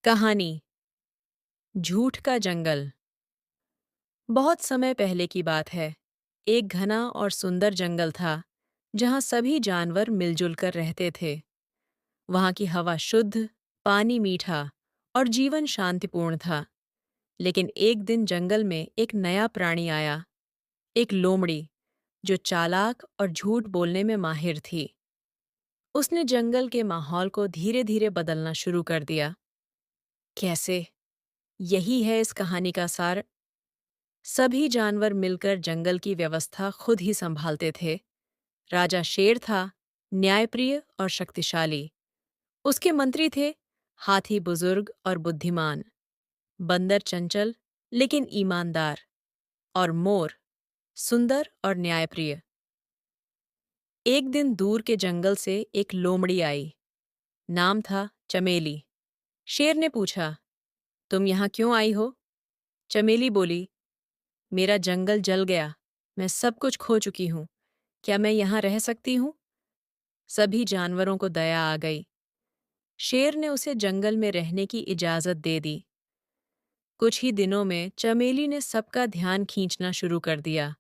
कहानी झूठ का जंगल। बहुत समय पहले की बात है। एक घना और सुंदर जंगल था जहाँ सभी जानवर मिलजुल कर रहते थे। वहाँ की हवा शुद्ध, पानी मीठा और जीवन शांतिपूर्ण था। लेकिन एक दिन जंगल में एक नया प्राणी आया, एक लोमड़ी जो चालाक और झूठ बोलने में माहिर थी। उसने जंगल के माहौल को धीरे धीरे बदलना शुरू कर दिया। कैसे? यही है इस कहानी का सार। सभी जानवर मिलकर जंगल की व्यवस्था खुद ही संभालते थे। राजा शेर था, न्यायप्रिय और शक्तिशाली। उसके मंत्री थे हाथी बुजुर्ग और बुद्धिमान, बंदर चंचल लेकिन ईमानदार, और मोर सुंदर और न्यायप्रिय। एक दिन दूर के जंगल से एक लोमड़ी आई। नाम था चमेली। शेर ने पूछा, तुम यहाँ क्यों आई हो? चमेली बोली, मेरा जंगल जल गया, मैं सब कुछ खो चुकी हूँ। क्या मैं यहाँ रह सकती हूँ? सभी जानवरों को दया आ गई। शेर ने उसे जंगल में रहने की इजाजत दे दी। कुछ ही दिनों में चमेली ने सबका ध्यान खींचना शुरू कर दिया।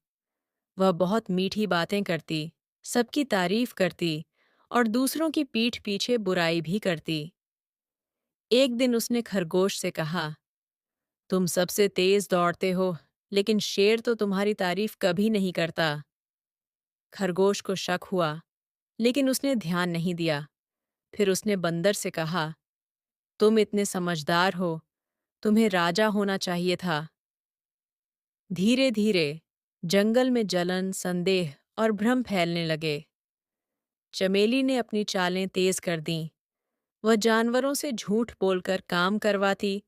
वह बहुत मीठी बातें करती, सबकी तारीफ करती और दूसरों की पीठ पीछे बुराई भी करती। एक दिन उसने खरगोश से कहा, तुम सबसे तेज दौड़ते हो, लेकिन शेर तो तुम्हारी तारीफ कभी नहीं करता। खरगोश को शक हुआ, लेकिन उसने ध्यान नहीं दिया। फिर उसने बंदर से कहा, तुम इतने समझदार हो, तुम्हें राजा होना चाहिए था। धीरे धीरे जंगल में जलन, संदेह और भ्रम फैलने लगे। चमेली ने अपनी चालें तेज कर दीं। वह जानवरों से झूठ बोलकर काम करवाती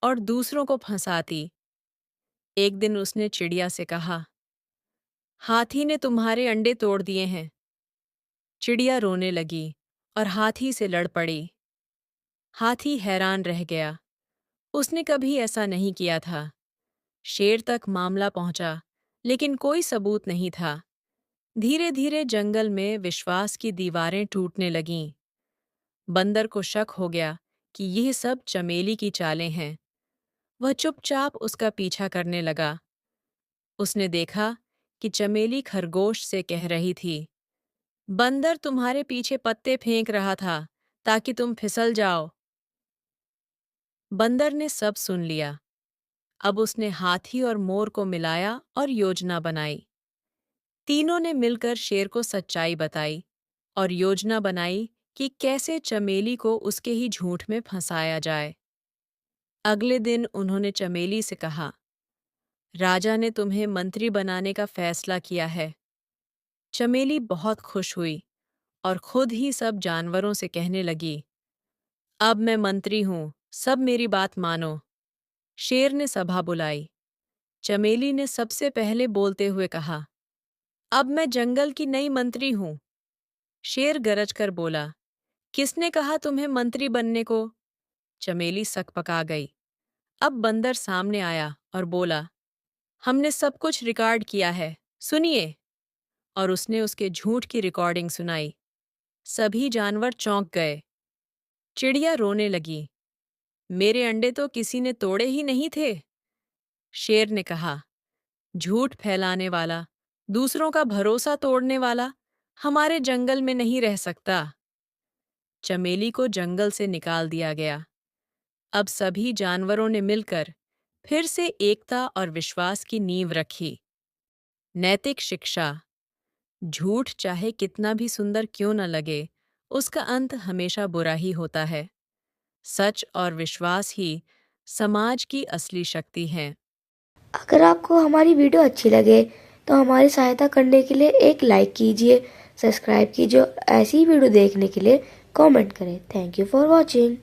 और दूसरों को फंसाती। एक दिन उसने चिड़िया से कहा, हाथी ने तुम्हारे अंडे तोड़ दिए हैं। चिड़िया रोने लगी और हाथी से लड़ पड़ी। हाथी हैरान रह गया, उसने कभी ऐसा नहीं किया था। शेर तक मामला पहुंचा, लेकिन कोई सबूत नहीं था। धीरे धीरे जंगल में विश्वास की दीवारें टूटने लगीं। बंदर को शक हो गया कि यह सब चमेली की चालें हैं। वह चुपचाप उसका पीछा करने लगा। उसने देखा कि चमेली खरगोश से कह रही थी, बंदर तुम्हारे पीछे पत्ते फेंक रहा था ताकि तुम फिसल जाओ। बंदर ने सब सुन लिया। अब उसने हाथी और मोर को मिलाया और योजना बनाई। तीनों ने मिलकर शेर को सच्चाई बताई और योजना बनाई कि कैसे चमेली को उसके ही झूठ में फंसाया जाए। अगले दिन उन्होंने चमेली से कहा, राजा ने तुम्हें मंत्री बनाने का फैसला किया है। चमेली बहुत खुश हुई और खुद ही सब जानवरों से कहने लगी, अब मैं मंत्री हूँ, सब मेरी बात मानो। शेर ने सभा बुलाई। चमेली ने सबसे पहले बोलते हुए कहा, अब मैं जंगल की नई मंत्री हूँ। शेर गरज कर बोला, किसने कहा तुम्हें मंत्री बनने को? चमेली सकपका गई। अब बंदर सामने आया और बोला, हमने सब कुछ रिकॉर्ड किया है, सुनिए। और उसने उसके झूठ की रिकॉर्डिंग सुनाई। सभी जानवर चौंक गए। चिड़िया रोने लगी, मेरे अंडे तो किसी ने तोड़े ही नहीं थे। शेर ने कहा, झूठ फैलाने वाला, दूसरों का भरोसा तोड़ने वाला हमारे जंगल में नहीं रह सकता। चमेली को जंगल से निकाल दिया गया। अब सभी जानवरों ने मिलकर फिर से एकता और विश्वास की नींव रखी। नैतिक शिक्षा, झूठ चाहे कितना भी सुंदर क्यों न लगे, उसका अंत हमेशा बुरा ही होता है। सच और विश्वास ही समाज की असली शक्ति है। अगर आपको हमारी वीडियो अच्छी लगे तो हमारी सहायता करने के लिए एक लाइक कीजिए, सब्सक्राइब कीजिए और ऐसी ही वीडियो देखने के लिए कमेंट करें। Thank you for watching.